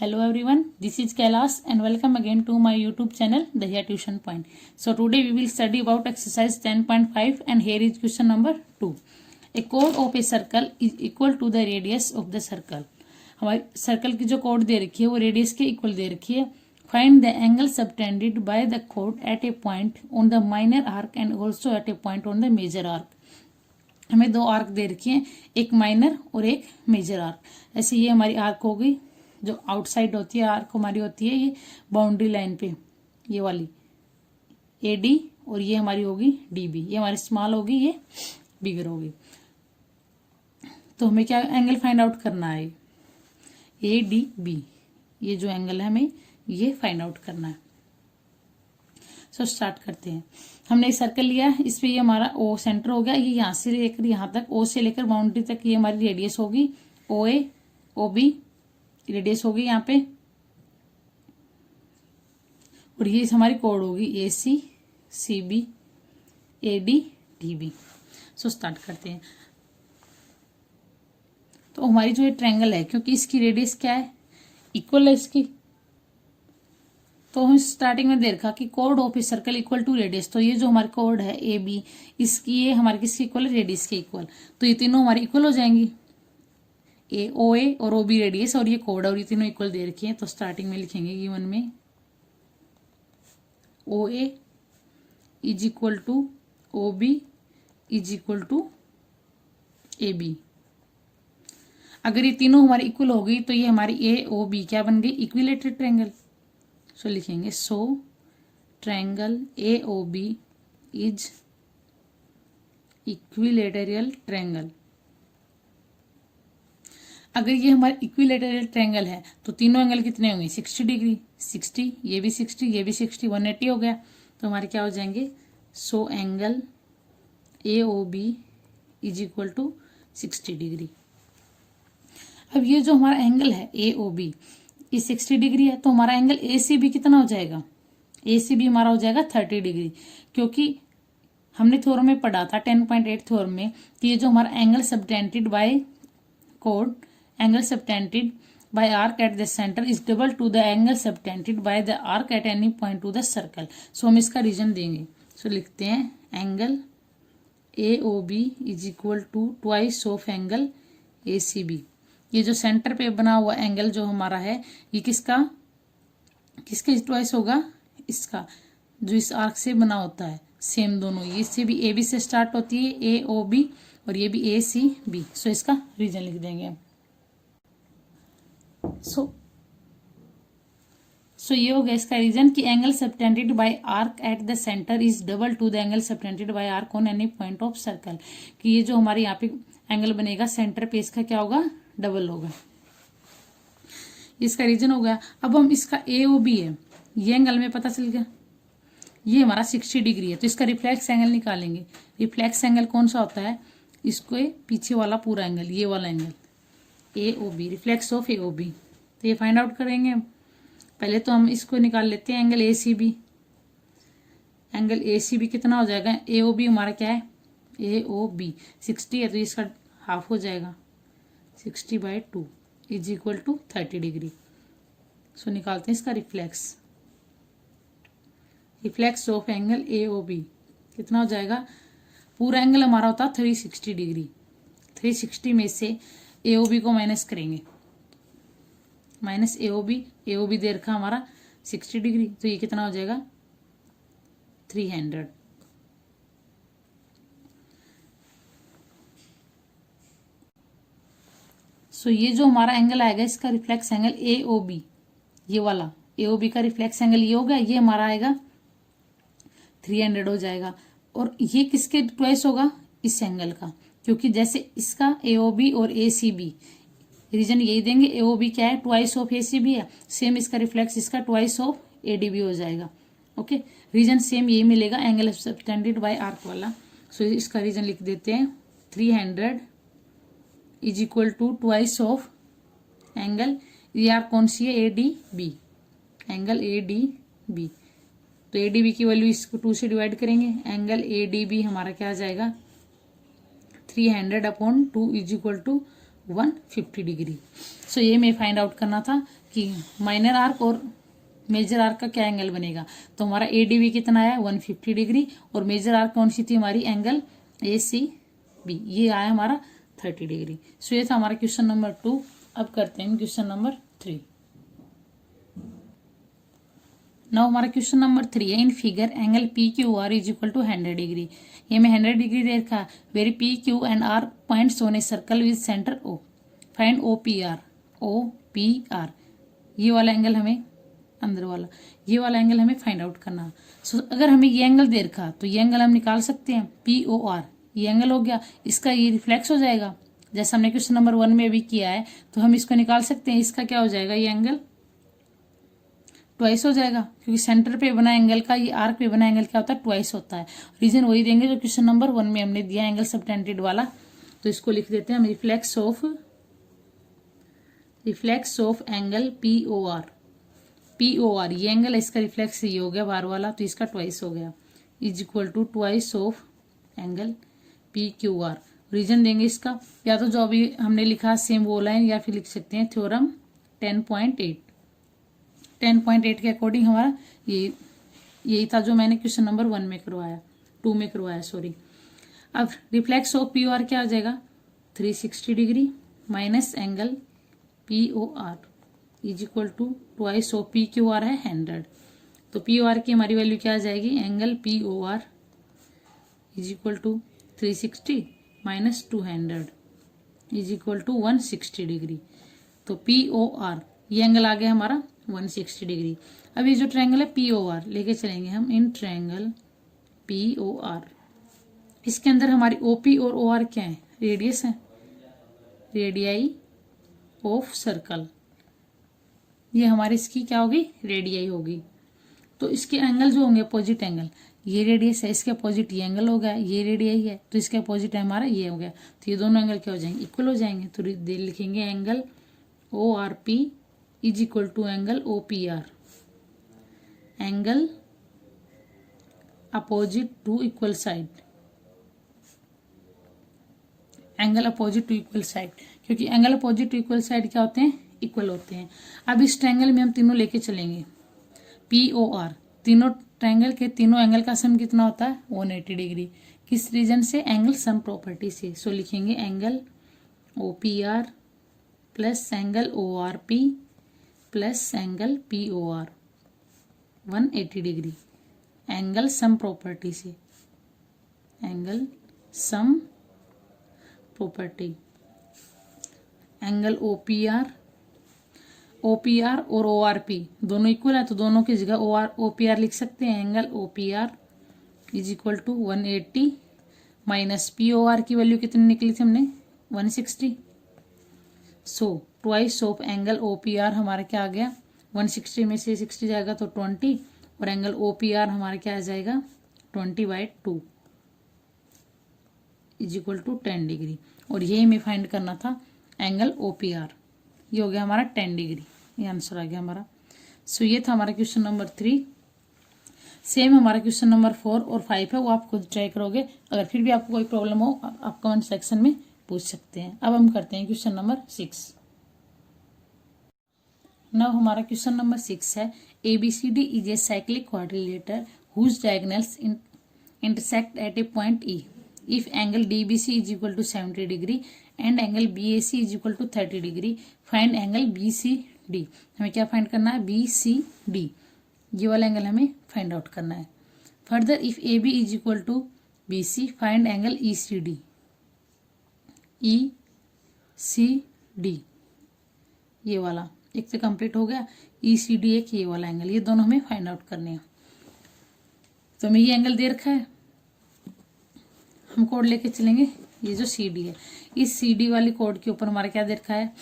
Hello everyone, this is Kailash and welcome again to my YouTube channel Dahiya Tuition Point. So today we will study about exercise 10.5 and here is question number 2. A chord of a circle is equal to the radius of the circle. हमारी circle की जो code दे रखी है वो radius के equal दे रखी है. Find the angle subtended by the chord at a point on the minor arc and also at a point on the major arc. हमें दो आर्क दे रखी हैं, एक माइनर और एक मेजर आर्क. ऐसे ये हमारी आर्क हो गई. जो आउटसाइड होती है आर्क हमारी होती है ये बाउंड्री लाइन पे, ये वाली AD और ये हमारी होगी DB. ये हमारी स्मॉल होगी, ये बिगर होगी. तो हमें क्या एंगल फाइंड आउट करना है, ADB. ये जो एंगल है हमें ये फाइंड आउट करना है. सो स्टार्ट करते हैं. हमने एक सर्कल लिया है, इस पे ये हमारा O सेंटर हो गया. ये यहाँ से लेकर यहाँ तक, O से लेकर बाउंड्री तक ये हमारी रेडियस होगी. OA OB रेडियस होगी यहाँ पे और ये हमारी कोड होगी AC CB AD DB. So start करते हैं. तो हमारी जो ये ट्रायंगल है, क्योंकि इसकी रेडियस क्या है, इक्वल है इसकी, तो हम स्टार्टिंग में दे रखा कि कोड of a circle equal to radius. तो ये जो हमारी कोड है AB, इसकी ये हमारे किसकी इक्वल है, रेडियस के इक्वल. तो ये तीनों हमारी इक्वल हो जाएंगी, OA और OB रेडियस और ये कोड और ये तीनों इक्वल दे रखी हैं. तो स्टार्टिंग में लिखेंगे गिवन में OA is equal to OB is equal to AB. अगर ये तीनों हमारी इक्वल हो गई तो ये हमारी AOB क्या बन गई, इक्विलेटरल ट्रायंगल. सो लिखेंगे so triangle AOB is equilateral triangle. अगर ये हमारा इक्विलेटरल ट्रायंगल है तो तीनों एंगल कितने होंगे, 60 डिग्री. 60, ये भी 60, ये भी 60, 180 हो गया. तो हमारे क्या हो जाएंगे, so angle AOB is equal to 60 degree. अब ये जो हमारा एंगल है AOB ये 60 डिग्री है, तो हमारा एंगल ACB कितना हो जाएगा, ACB हमारा हो जाएगा 30 डिग्री. क्योंकि हमने थ्योरम में पढ़ा था 10.8 थ्योरम में कि ये जो हमारा angle subtended bye code, angle subtended by arc at the center is double to the angle subtended by the arc at any point to the circle. So हम इसका रीजन देंगे. So लिखते हैं angle AOB is equal to twice of angle ACB. ये जो centre पे बना हुआ एंगल जो हमारा है ये किसका ट्वाइस होगा, इसका जो इस आर्क से बना होता है. सेम दोनों, ये से भी AB से स्टार्ट होती है AOB और ये भी ACB. सो इसका रीजन लिख देंगे. सो ये हो गया इसका रीजन कि angle subtended bye arc at the centre is double two the angle subtended bye arc on any point of circle. कि ये जो हमारे यहाँ पे एंगल बनेगा सेंटर पे इसका क्या होगा, डबल होगा. इसका रीजन हो गया. अब हम इसका AOB है, ये एंगल में पता चल गया ये हमारा 60 डिग्री है. तो इसका रिफ्लेक्स एंगल निकालेंगे. रिफ्लेक्स एंगल कौन सा होता है, इसको पीछे वाला पूरा एंगल, ये वाला angle AOB, reflex of AOB. तो ये फाइंड आउट करेंगे. पहले तो हम इसको निकाल लेते हैं एंगल ACB. एंगल ACB कितना हो जाएगा, AOB हमारा क्या है, AOB 60 है तो इसका हाफ हो जाएगा, 60/2 इज इक्वल टू 30 डिग्री. सो निकालते हैं इसका रिफ्लेक्स ऑफ एंगल AOB कितना हो जाएगा. पूरा एंगल हमारा होता है 360 डिग्री. 360 में से AOB को माइनस करेंगे, माइनस AOB दे रखा हमारा 60 डिग्री. तो ये कितना हो जाएगा 300. सो ये जो हमारा एंगल आएगा इसका रिफ्लेक्स एंगल AOB, ये वाला AOB का रिफ्लेक्स एंगल ये होगा, ये हमारा आएगा 300 हो जाएगा. और ये किसके ट्वाइस होगा, इस एंगल का. क्योंकि जैसे इसका AOB और ACB रीजन यही देंगे, AOB क्या है, ट्वाइस ऑफ ACB है. सेम इसका रिफ्लेक्स इसका ट्वाइस ऑफ ADB हो जाएगा. ओके, रीजन सेम यही मिलेगा एंगल सबटेंडेड बाय आर्क वाला. सो इसका रीजन लिख देते हैं 300 is equal to twice of angle, ये आर्क कौन सी है, ADB, एंगल ADB. तो ADB की वैल्यू इसको 2 से डिवाइड करेंगे. एंगल ADB हमारा क्या आ जाएगा, 300/2 इज इक्वल टू 150 डिग्री। सो ये मैं फाइंड आउट करना था कि माइनर आर्क और मेजर आर्क का क्या एंगल बनेगा। तो हमारा ADB कितना आया 150 डिग्री और मेजर आर्क कौन सी थी हमारी एंगल ACB, ये आया हमारा 30 डिग्री। सो ये था हमारा क्वेश्चन नंबर 2। अब करते हैं क्वेश्चन नंबर 3। नाउ हमारा क्वेश्चन नंबर 3 है, in figure angle PQR is equal to 100 degree. ये में 100 डिग्री दे रखा, very PQ and R points on a circle with centre O, find OPR। ये वाला एंगल हमें, अंदर वाला ये वाला एंगल हमें फाइंड आउट करना। सो अगर हमें ये एंगल दे रखा तो ये एंगल हम निकाल सकते हैं POR, ये एंगल हो गया, इसका ये रिफ्लेक्स हो जाएगा जैसा हमने क्वेश्चन नंबर 1 में अभी किया है, तो हम इसको निकाल सकते हैं। इसका क्या हो जाएगा, ये एंगल ट्वाइस हो जाएगा, क्योंकि सेंटर पे बना एंगल का ये आर्क पे बना एंगल क्या होता है, ट्वाइस होता है। रीजन वही देंगे जो क्वेश्चन नंबर 1 में हमने दिया एंगल सबटेंडेड वाला। तो इसको लिख देते हैं हम, रिफ्लेक्स ऑफ एंगल POR, ये एंगल इसका रिफ्लेक्स ये हो गया बार वाला, तो इसका ट्वाइस हो गया, is equal to twice of angle PQR। Reason देंगे इसका, या तो जो अभी हमने लिखा सेम वो लाइन, या फिर लिख सकते हैं थ्योरम 10.8 के अकॉर्डिंग हमारा यही था जो मैंने क्वेश्चन नंबर 1 में करवाया, 2 में करवाया सॉरी। अब रिफ्लेक्स ऑफ POR क्या आ जाएगा 360 degree minus angle POR is equal to twice of PQR है 100। तो POR की हमारी वैल्यू क्या आ जाएगी, angle POR is equal to 360 minus 200 is equal to 160 degree. तो POR ये एंगल आ गया हमारा 160 डिग्री। अब ये जो ट्रायंगल है POR लेके चलेंगे हम, इन ट्रायंगल POR, इसके अंदर हमारी OP और OR क्या है, रेडियस है, रेडियाई ऑफ सर्कल, ये हमारी इसकी क्या होगी, रेडियाई होगी। तो इसके एंगल जो होंगे अपोजिट एंगल, ये रेडियस है, इसके अपोजिट ये एंगल हो गया, ये रेडियाई है, तो इसके अपोजिट है हमारा ये हो गया। तो ये दोनों एंगल क्या हो जाएंगे, इक्वल हो जाएंगे। तो लिखेंगे angle ORP is equal to angle OPR, angle opposite to equal side, angle opposite to equal side, क्योंकि angle opposite to equal side क्या होते हैं, इक्वल होते हैं। अब इस ट्रायंगल में हम तीनों लेके चलेंगे POR, तीनों ट्रायंगल के तीनों एंगल का सम कितना होता है 180 डिग्री। किस रीजन से, एंगल सम प्रॉपर्टी से। सो लिखेंगे angle OPR plus angle ORP plus angle POR 180 degree, angle sum property से, angle sum property, angle OPR और ORP दोनों इक्वल है, तो दोनों की जगह OPR लिख सकते हैं। Angle OPR is equal to 180 minus POR की वैल्यू कितनी निकली थी हमने 160। So twice of angle OPR हमारा क्या आ गया, 160 में से 60 जाएगा तो 20, और एंगल OPR हमारा क्या आ जाएगा 20/2 इज इक्वल टू 10 डिग्री। और यही हमें फाइंड करना था एंगल OPR, ये हो गया हमारा 10 डिग्री, ये आंसर आ गया हमारा। सो ये था हमारा क्वेश्चन नंबर 3। सेम हमारा क्वेश्चन नंबर 4 और 5 है, वो आप खुद ट्राई करोगे। अगर फिर भी आपको कोई प्रॉब्लम हो आप कमेंट सेक्शन में पूछ सकते हैं। अब हम करते हैं क्वेश्चन नंबर 6। नाउ हमारा क्वेश्चन नंबर 6 है, ABCD is a cyclic quadrilateral whose diagonals intersect at a point E. If angle DBC is equal to 70 degree and angle BAC is equal to 30 degree, find angle BCD। हमें क्या find करना है, BCD, ये वाला angle हमें find out करना है। Further if AB is equal to BC, find angle ECD, ECD ये वाला एक तो कंप्लीट हो गया, ECD एक ये वाला एंगल, ये दोनों हमें फाइंड आउट करने हैं। तो हमें ये एंगल दे रखा है, हम कोड लेके चलेंगे, ये जो CD है, इस CD वाली कोड के ऊपर हमारा क्या दे रखा है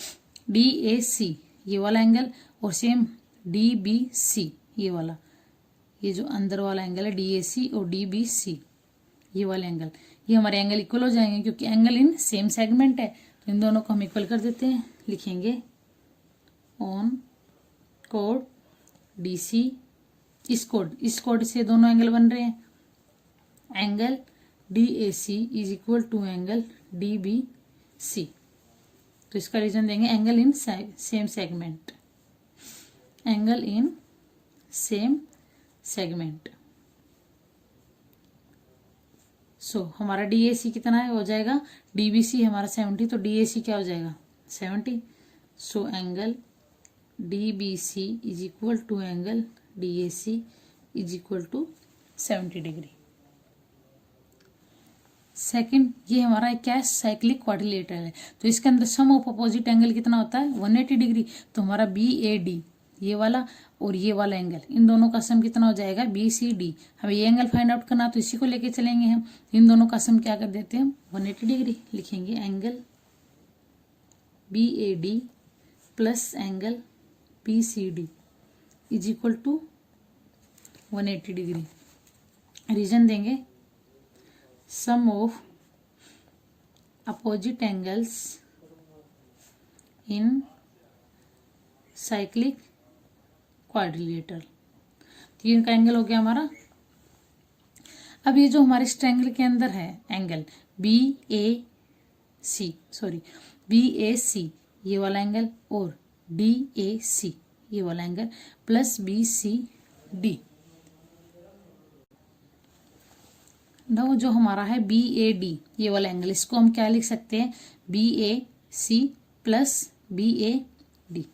DAC ये वाला एंगल, और सेम DBC ये वाला, ये जो अंदर वाला एंगल है DAC और DBC ये वाला एंगल, ये हमारे एंगल इक्वल हो जाएंगे क्योंकि एंगल इन सेम सेगमेंट है। तो इन दोनों को हम इक्वल कर देते हैं, लिखेंगे ऑन कोड DC, इस कोड से दोनों एंगल बन रहे हैं, angle DAC is equal to angle DBC। तो इसका रीजन देंगे angle in same segment, angle in same segment. So हमारा DAC कितना है, हो जाएगा DBC हमारा 70, तो DAC क्या हो जाएगा 70। So angle DBC is equal to angle DAC is equal to 70 degree. Second, ये हमारा क्या है, साइक्लिक क्वाड्रिलेटरल है, तो इसके अंदर सम ऑफ अपोजिट एंगल कितना होता है 180 डिग्री। तो हमारा BAD ये वाला और ये वाला एंगल, इन दोनों का सम कितना हो जाएगा BCD। हमें ये एंगल फाइंड आउट करना, तो इसी को लेके चलेंगे हम। इन दोनों का सम क्या कर देते हैं 180 डिग्री, लिखेंगे angle BAD plus angle BCD is equal to 180 degree. Reason देंगे sum of opposite angles in cyclic quadrilateral. तीन का एंगल हो गया हमारा। अब ये जो हमारे इस ट्रायंगल के अंदर है एंगल BAC ये वाला एंगल और DAC ये वाला एंगल प्लस BCD। नौ जो हमारा है BAD ये वाला एंगल, इसको हम क्या लिख सकते हैं BAC plus BAD,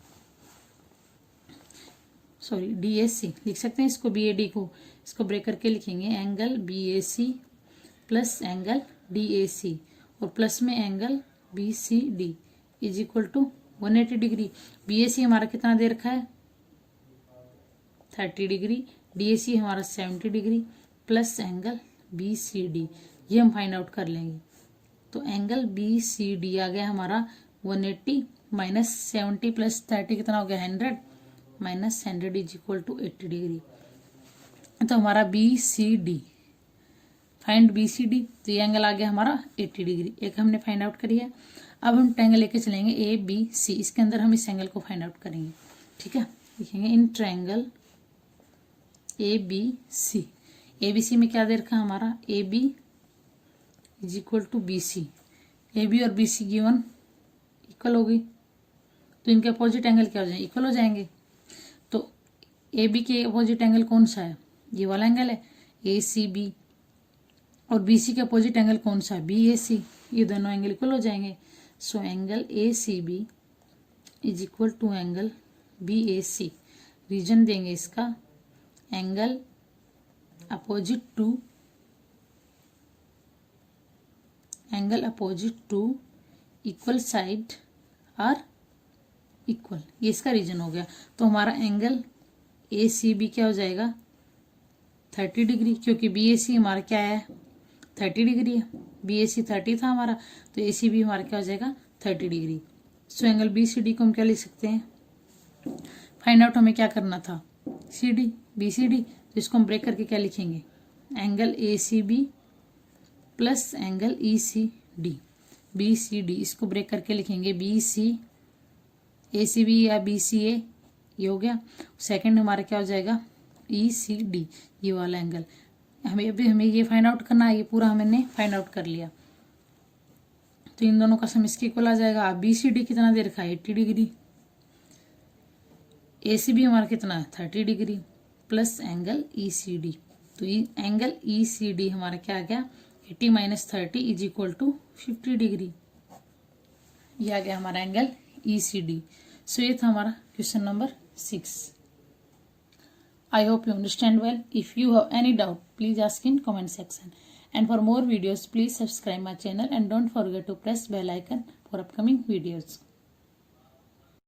sorry DAC लिख सकते हैं इसको, BAD को इसको ब्रेक करके लिखेंगे angle BAC plus angle DAC और प्लस में angle BCD is equal to 180 degree. BAC हमारा कितना दे रखा है 30 डिग्री, DAC हमारा 70 डिग्री प्लस एंगल BCD, ये हम फाइंड आउट कर लेंगे। तो एंगल BCD आ गया हमारा 180 माइनस 70 प्लस 30 कितना हो गया 100 minus 100 is equal to 80 degree. तो हमारा BCD, फाइंड BCD, तो ये एंगल आ गया हमारा 80 डिग्री, एक हमने फाइंड आउट करी है। अब हम ट्रायंगल लेके चलेंगे ABC, इसके अंदर हम इस एंगल को फाइंड आउट करेंगे, ठीक है। लिखेंगे इन ट्रायंगल ABC में क्या दे रखा हमारा AB is equal to BC, AB और BC गिवन इक्वल होगी, तो इनके अपोजिट एंगल क्या हो जाएंगे इक्वल हो जाएंगे। तो AB के अपोजिट एंगल कौन सा है, ये वाला एंगल है ACB, और BC के अपोजिट एंगल कौन सा है BAC, ये दोनों एंगल इक्वल हो जाएंगे। So angle ACB is equal to angle BAC। Reason देंगे इसका angle opposite to equal side are equal, ये इसका रीजन हो गया। तो हमारा एंगल ACB क्या हो जाएगा 30 डिग्री, क्योंकि BAC हमारा क्या है 30 डिग्री है, BAC 30 था हमारा, तो ACB हमारा क्या हो जाएगा 30 डिग्री। सो एंगल BCD को हम क्या लिख सकते हैं, फाइंड आउट हमें क्या करना था BCD, तो इसको हम ब्रेक करके क्या लिखेंगे angle ACB plus angle BCD, इसको ब्रेक करके लिखेंगे ACB या BCA, ये हो गया। सेकंड हमारा क्या हो जाएगा ECD, ये वाला एंगल। हमें ये फाइंड आउट करना है, ये पूरा हमने फाइंड आउट कर लिया। तो इन दोनों का सम इसके इक्वल आ जाएगा। BCD कितना दे रखा है 80 डिग्री, ACB हमारा कितना है 30 डिग्री प्लस एंगल ECD, तो एंगल ECD हमारा क्या आ गया 80 minus 30 is equal to 50 degree, ये आ गया हमारा एंगल ECD। सो ये था हमारा question number 6। I hope you understand well. If you have any doubt, please ask in comment section. And for more videos, please subscribe my channel and don't forget to press bell icon for upcoming videos.